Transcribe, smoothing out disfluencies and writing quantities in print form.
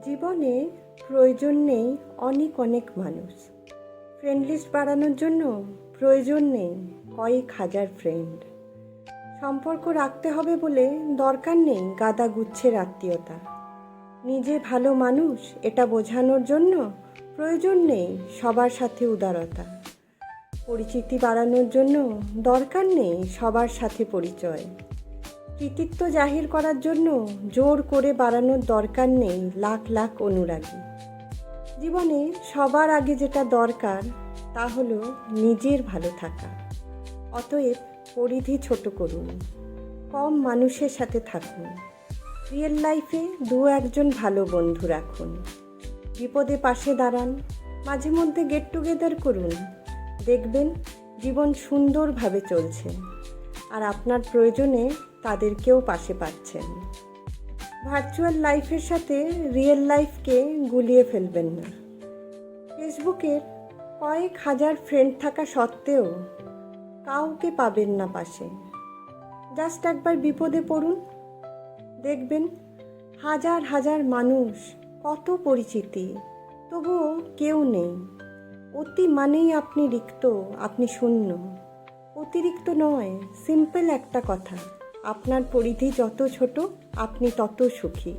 জীবনে প্রয়োজন নেই অনেক অনেক মানুষ। ফ্রেন্ড লিস্ট বাড়ানোর জন্য প্রয়োজন নেই কয়েক হাজার ফ্রেন্ড। সম্পর্ক রাখতে হবে বলে দরকার নেই গাদা গুচ্ছের আত্মীয়তা। নিজে ভালো মানুষ এটা বোঝানোর জন্য প্রয়োজন নেই সবার সাথে উদারতা। পরিচিতি বাড়ানোর জন্য দরকার নেই সবার সাথে পরিচয়। কৃতিত্ব জাহির করার জন্য জোর করে বাড়ানোর দরকার নেই লাখ লাখ অনুরাগী। জীবনে সবার আগে যেটা দরকার তা হলো নিজের ভালো থাকা। অতএব পরিধি ছোট করুন, কম মানুষের সাথে থাকুন। রিয়েল লাইফে একজন ভালো বন্ধু রাখুন। বিপদে পাশে দাঁড়ান, মাঝে মধ্যে গেট টুগেদার করুন। দেখবেন জীবন সুন্দরভাবে চলছে, আর আপনার প্রয়োজনে তাদেরকেও পাশে পাচ্ছেন। ভার্চুয়াল লাইফের সাথে রিয়েল লাইফকে গুলিয়ে ফেলবেন না। ফেসবুকের কয়েক হাজার ফ্রেন্ড থাকা সত্ত্বেও কাউকে পাবেন না পাশে। জাস্ট একবার বিপদে পড়ুন, দেখবেন হাজার হাজার মানুষ, কত পরিচিতি, তবুও কেউ নেই। অতি মানেই আপনি রিক্ত, আপনি শূন্য। অতিরিক্ত নয়, সিম্পল একটা কথা, আপনার পরিধি যত ছোট আপনি তত সুখী।